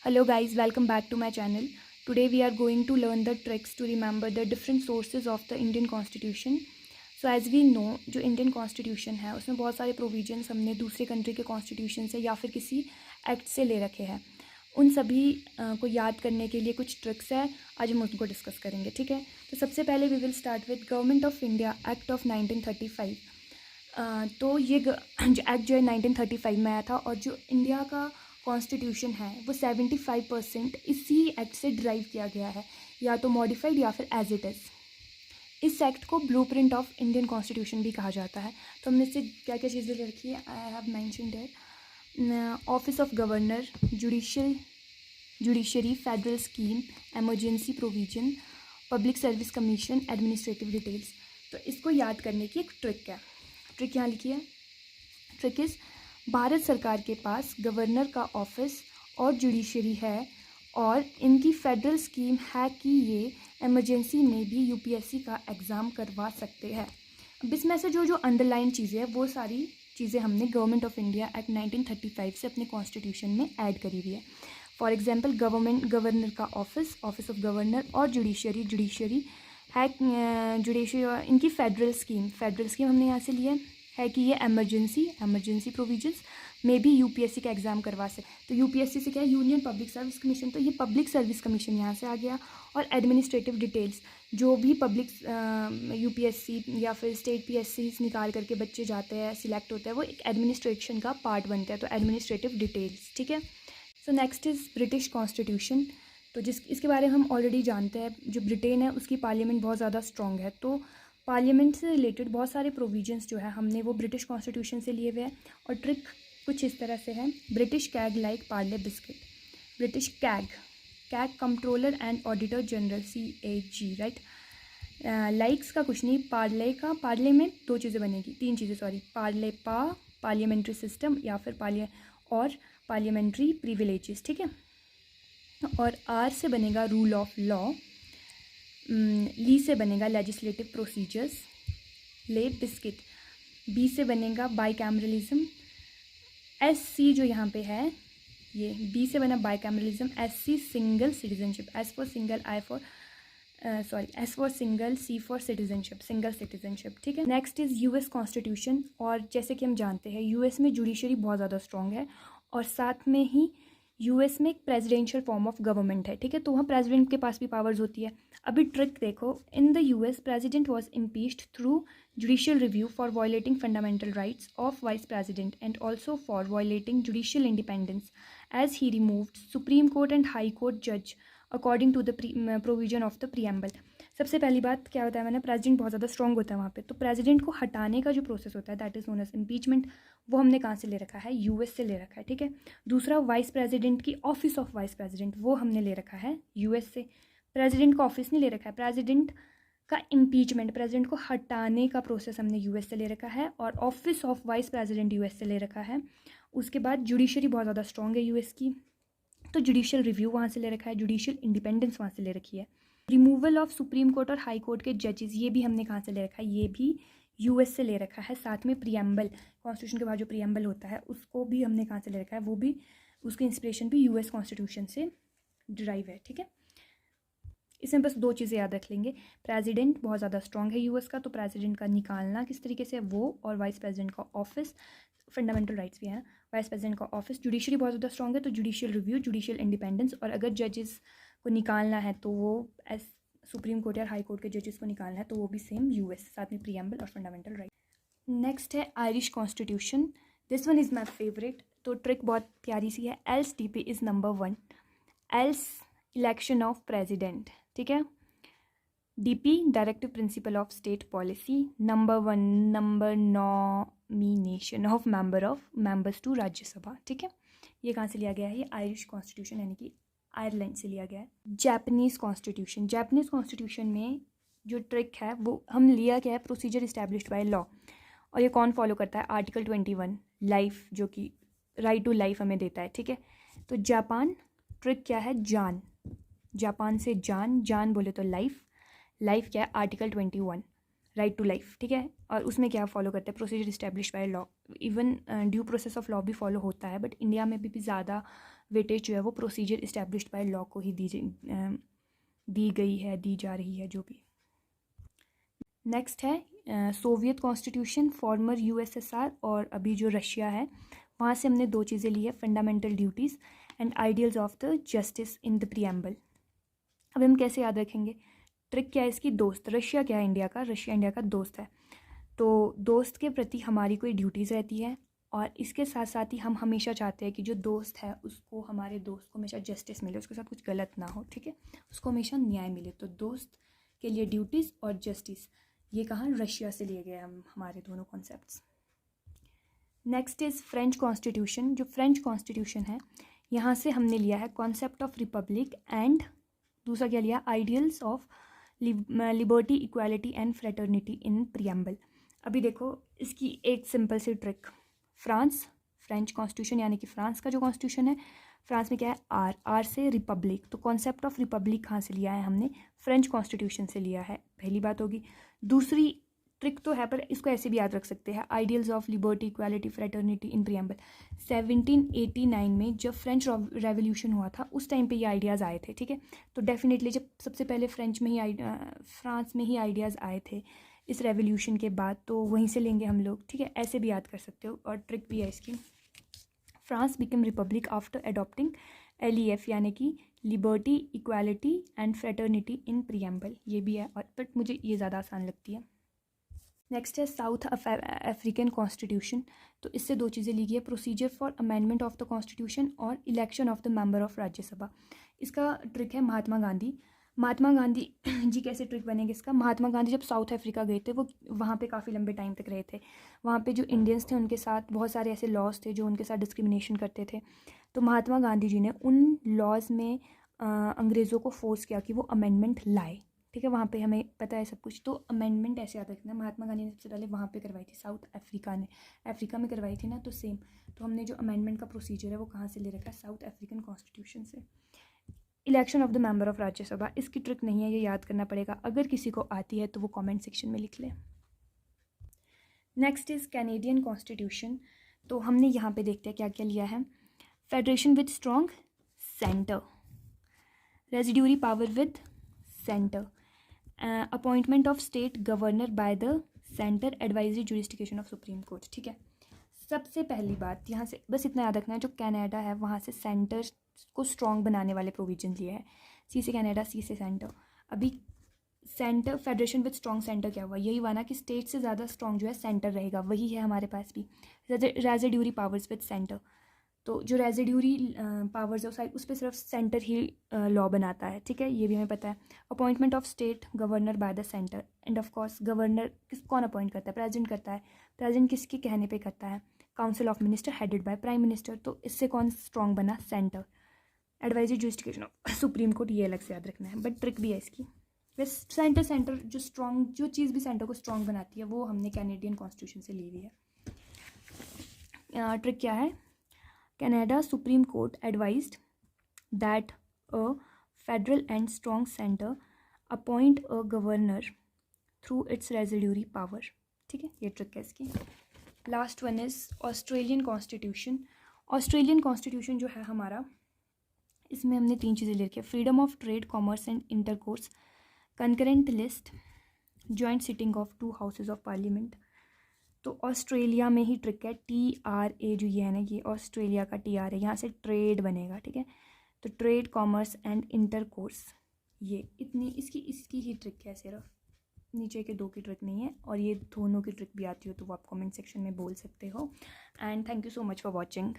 Hello guys, welcome back to my channel. Today we are going to learn the tricks to remember the different sources of the Indian Constitution. So as we know, जो Indian Constitution है उसमें बहुत सारे provisions हमने दूसरे country के constitution से या फिर किसी act से ले रखे हैं. उन सभी को याद करने के लिए कुछ ट्रिक्स है, आज हम उनको डिस्कस करेंगे. ठीक है, तो सबसे पहले we will start with government of India act of 1935. तो ये जो एक्ट जो है 1935 में आया था और जो इंडिया का कॉन्स्टिट्यूशन है वो 75% इसी एक्ट से ड्राइव किया गया है, या तो मॉडिफाइड या फिर एज इट इज़. इस एक्ट को ब्लूप्रिंट ऑफ इंडियन कॉन्स्टिट्यूशन भी कहा जाता है. तो हमने इससे क्या क्या चीज़ें ले रखी है, I have mentioned here. Office of governor, judiciary, federal scheme, emergency provision, public service commission, administrative details. तो इसको याद करने की एक ट्रिक है. ट्रिक यहाँ लिखी है. ट्रिक इज़ भारत सरकार के पास गवर्नर का ऑफिस और जुडिशरी है और इनकी फेडरल स्कीम है कि ये इमरजेंसी में भी यूपीएससी का एग्ज़ाम करवा सकते हैं. अब इसमें से जो अंडरलाइन चीज़ें हैं वो सारी चीज़ें हमने गवर्नमेंट ऑफ इंडिया एक्ट 1935 से अपने कॉन्स्टिट्यूशन में ऐड करी हुई है. फॉर एग्जांपल गवर्नर का ऑफिस ऑफ गवर्नर और जुडिशरी है. जुडिशरी इनकी फेडरल स्कीम हमने यहाँ से लिया है कि ये एमरजेंसी प्रोविजंस में भी यूपीएससी का एग्ज़ाम करवा सकते. तो यूपीएससी से क्या है, यूनियन पब्लिक सर्विस कमीशन, तो ये पब्लिक सर्विस कमीशन यहाँ से आ गया. और एडमिनिस्ट्रेटिव डिटेल्स, जो भी पब्लिक यूपीएससी या फिर स्टेट पीएससी निकाल करके बच्चे जाते हैं, सिलेक्ट होते हैं, वो एक एडमिनिस्ट्रेशन का पार्ट बनता है. तो एडमिनिस्ट्रेटिव डिटेल्स. ठीक है. So next is British constitution. तो इसके बारे में हम ऑलरेडी जानते हैं. जो ब्रिटेन है उसकी पार्लियामेंट बहुत ज़्यादा स्ट्रॉन्ग है. तो पार्लियामेंट से रिलेटेड बहुत सारे प्रोविजंस जो है हमने वो ब्रिटिश कॉन्स्टिट्यूशन से लिए हुए हैं. और ट्रिक कुछ इस तरह से है. British CAG like Parle biscuit. British CAG controller and auditor general CAG, right. Likes का कुछ नहीं, पार्ले में दो चीज़ें बनेगी, तीन चीज़ें सॉरी. पार्लियामेंट्री सिस्टम या फिर पार्लियामेंट्री प्रिविलेजेस. ठीक है. और R से बनेगा रूल ऑफ लॉ. ली से बनेगा लेजिस्लेटिव प्रोसीजर्स. ले बिस्किट. बी से बनेगा बाईकैमरलिज्म. SC जो यहाँ पे है, ये बी से बना bicameralism. SC single citizenship. S for single, S for single, C for citizenship, single citizenship. ठीक है. Next is US constitution. और जैसे कि हम जानते हैं US में जुडिशरी बहुत ज़्यादा स्ट्रॉन्ग है और साथ में ही US में एक प्रेसिडेंशियल फॉर्म ऑफ गवर्नमेंट है. ठीक है. तो वहाँ प्रेसिडेंट के पास भी पावर्स होती है. अभी ट्रिक देखो. In the US president was impeached through judicial review for violating fundamental rights of vice president and also for violating judicial independence as he removed supreme court and high court जज according to the provision of the preamble. सबसे पहली बात क्या होता है, मैंने president बहुत ज़्यादा स्ट्रॉन्ग होता है वहाँ पे. तो प्रेसिडेंट को हटाने का जो प्रोसेस होता है that is known as impeachment. वो हमने कहाँ से ले रखा है, US से ले रखा है. ठीक है. दूसरा, वाइस प्रेसिडेंट की ऑफिस ऑफ वाइस प्रेसिडेंट, वो हमने ले रखा है US से. प्रेसिडेंट का ऑफिस नहीं ले रखा है. प्रेसिडेंट का इम्पीचमेंट, प्रेसिडेंट को हटाने का प्रोसेस हमने US से ले रखा है. और office of vice president US से ले रखा है. उसके बाद जुडिशरी बहुत ज़्यादा स्ट्रॉन्ग है US की, तो जुडिशियल रिव्यू वहाँ से ले रखा है. जुडिशियल इंडिपेंडेंस वहाँ से ले रखी है. रिमूवल ऑफ सुप्रीम कोर्ट और हाई कोर्ट के जजेस, ये भी हमने कहाँ से ले रखा है, ये भी US से ले रखा है. साथ में प्रीएम्बल, कॉन्स्टिट्यूशन के बाद जो प्रीएम्बल होता है उसको भी हमने कहाँ से ले रखा है, वो भी उसकी इंस्पिरेशन भी US कॉन्स्टिट्यूशन से ड्राइव है. ठीक है. इसमें बस दो चीज़ें याद रख लेंगे. प्रेसिडेंट बहुत ज़्यादा स्ट्रॉन्ग है US का, तो प्रेसिडेंट का निकालना किस तरीके से वो, और वाइस प्रेसिडेंट का ऑफिस, फंडामेंटल राइट्स भी हैं. वाइस प्रेसिडेंट का ऑफिस. जुडिशरी बहुत ज़्यादा स्ट्रॉन्ग है, तो जुडिशियल रिव्यू, जुडिशियल इंडिपेंडेंस. और अगर जजेस को निकालना है तो वो सुप्रीम कोर्ट या हाई कोर्ट के जजेस को निकालना है तो वो भी सेम US, साथ में प्रीएम्बल और फंडामेंटल राइट. नेक्स्ट है Irish constitution. This one is my favourite. तो ट्रिक बहुत प्यारी सी है. Else DP is number 1. Else election of president. ठीक है. DP directive principle of state policy. Number 1 number nomination of members to Rajya Sabha. ठीक है. ये कहाँ से लिया गया है, ये आयरिश कॉन्स्टिट्यूशन यानी कि आयरलैंड से लिया गया है. जापानीज़ कॉन्स्टिट्यूशन में जो ट्रिक है वो हम लिया क्या है, प्रोसीजर इस्टेब्लिश्ड बाय लॉ. और ये कौन फॉलो करता है, आर्टिकल 21 लाइफ, जो कि राइट टू लाइफ हमें देता है. ठीक है. तो जापान, ट्रिक क्या है, जापान से जान बोले तो लाइफ क्या है, आर्टिकल 21 राइट टू लाइफ. ठीक है. और उसमें क्या फॉलो करते हैं, procedure establish by law. Even due process of law भी फॉलो होता है, बट इंडिया में भी ज़्यादा वेटेज जो है वो प्रोसीजर इस्टेब्लिश्ड बाय लॉ को ही दी गई है, दी जा रही है, जो भी। नेक्स्ट है सोवियत कॉन्स्टिट्यूशन, फॉर्मर यूएसएसआर और अभी जो रशिया है, वहाँ से हमने 2 चीज़ें ली है, fundamental duties and ideals of the justice in the preamble. अब हम कैसे याद रखेंगे? ट्रिक क्या है इसकी? दोस्त। रशिया क्या है इंडिया का? रशिया इंडिया का दोस्त है। तो दोस्त के प्रति हमारी कोई ड्यूटीज़ रहती है, और इसके साथ साथ ही हम हमेशा चाहते हैं कि जो दोस्त है उसको, हमारे दोस्त को हमेशा जस्टिस मिले, उसके साथ कुछ गलत ना हो, ठीक है, उसको हमेशा न्याय मिले। तो दोस्त के लिए ड्यूटीज़ और जस्टिस, ये कहाँ? रशिया से लिए गए हम हमारे दोनों concepts. Next is French constitution. जो फ्रेंच कॉन्स्टिट्यूशन है, यहाँ से हमने लिया है कॉन्सेप्ट ऑफ रिपब्लिक एंड दूसरा क्या लिया? Ideals of liberty, equality and fraternity in preamble. अभी देखो इसकी एक सिंपल सी ट्रिक। फ्रेंच कॉन्स्टिट्यूशन यानी कि फ्रांस का जो कॉन्स्टिट्यूशन है, फ्रांस में क्या है? आर से रिपब्लिक। तो कॉन्सेप्ट ऑफ रिपब्लिक कहाँ से लिया है? हमने फ्रेंच कॉन्स्टिट्यूशन से लिया है, पहली बात होगी। दूसरी ट्रिक तो है, पर इसको ऐसे भी याद रख सकते हैं, ideals of liberty, equality, fraternity in preamble. 1789 में जब फ्रेंच रेवोल्यूशन हुआ था, उस टाइम पे ये आइडियाज़ आए थे, ठीक है। तो डेफिनेटली जब सबसे पहले फ्रांस में ही आइडियाज़ आए थे इस रेवोल्यूशन के बाद, तो वहीं से लेंगे हम लोग, ठीक है। ऐसे भी याद कर सकते हो, और ट्रिक भी है इसकी। France become Republic after adopting LEF यानी कि liberty, equality and fraternity in preamble, ये भी है, और बट मुझे ये ज़्यादा आसान लगती है। नेक्स्ट है साउथ अफ्रीकन कॉन्स्टिट्यूशन। तो इससे 2 चीज़ें ली गई है, procedure for amendment of the constitution और election of the member of Rajya Sabha. इसका ट्रिक है महात्मा गांधी। महात्मा गांधी जी कैसे ट्रिक बनेंगे इसका? महात्मा गांधी जब साउथ अफ्रीका गए थे, वो वहाँ पे काफ़ी लंबे टाइम तक रहे थे। वहाँ पे जो इंडियंस थे उनके साथ बहुत सारे ऐसे लॉज थे जो उनके साथ डिस्क्रिमिनेशन करते थे। तो महात्मा गांधी जी ने उन लॉज में अंग्रेज़ों को फोर्स किया कि वो अमेंडमेंट लाए, ठीक है। वहाँ पे हमें पता है सब कुछ। तो अमेंडमेंट ऐसे याद रखना, महात्मा गांधी ने सबसे पहले वहाँ पे करवाई थी, साउथ अफ्रीका में करवाई थी ना, तो सेम। तो हमने जो अमेंडमेंट का प्रोसीजर है वो कहाँ से ले रखा है? साउथ अफ्रीकन कॉन्स्टिट्यूशन से। Election of the member of Rajya Sabha, इसकी ट्रिक नहीं है, ये याद करना पड़ेगा। अगर किसी को आती है तो वो कॉमेंट सेक्शन में लिख ले। Next is Canadian constitution. तो हमने यहाँ पे देखते हैं क्या क्या लिया है। Federation with strong centre, residuary power with centre, appointment of state governor by the centre, advisory jurisdiction of supreme court, ठीक है। सबसे पहली बात यहाँ से बस इतना याद रखना है, जो कनाडा है वहाँ से सेंटर को स्ट्रॉन्ग बनाने वाले प्रोविजन लिए हैं। सी से कनाडा, सी से सेंटर। अभी centre, federation with strong centre क्या हुआ? यही हुआ ना कि स्टेट से ज़्यादा स्ट्रॉन्ग जो है सेंटर रहेगा, वही है हमारे पास भी। रेजिड्यूरी पावर्स विद सेंटर, तो जो रेजिड्यूरी पावर्स है उस पर सिर्फ सेंटर ही लॉ बनाता है, ठीक है, ये भी हमें पता है। Appointment of state governor by the centre, end of course governor कौन अपॉइंट करता है? प्रेसिडेंट करता है। प्रेसिडेंट किसके कहने पे करता है? Council of minister headed by prime minister. तो इससे कौन स्ट्रॉन्ग बना? Centre. Advisory jurisdiction of supreme court, ये अलग से याद रखना है, बट ट्रिक भी है इसकी। बस सेंटर जो स्ट्रॉन्ग, जो चीज़ भी सेंटर को स्ट्रॉन्ग बनाती है वो हमने कैनेडियन कॉन्स्टिट्यूशन से ली हुई है। ट्रिक क्या है? Canada Supreme Court advised that a federal and strong center appoint a governor through its residuary power, ठीक है, ये ट्रिक है इसकी। Last one is Australian constitution. Australian constitution जो है हमारा, इसमें हमने 3 चीज़ें ले रखी है, freedom of trade, commerce and intercourse, concurrent list, joint sitting of 2 houses of parliament. तो ऑस्ट्रेलिया में ही ट्रिक है, TRA जो ये है ना, ये ऑस्ट्रेलिया का TR है, यहाँ से ट्रेड बनेगा, ठीक है। तो ट्रेड, कॉमर्स एंड इंटरकोर्स, ये इतनी इसकी ही ट्रिक है, सिर्फ नीचे के 2 की ट्रिक नहीं है। और ये दोनों की ट्रिक भी आती हो तो वो आप कमेंट सेक्शन में बोल सकते हो। And thank you so much for watching.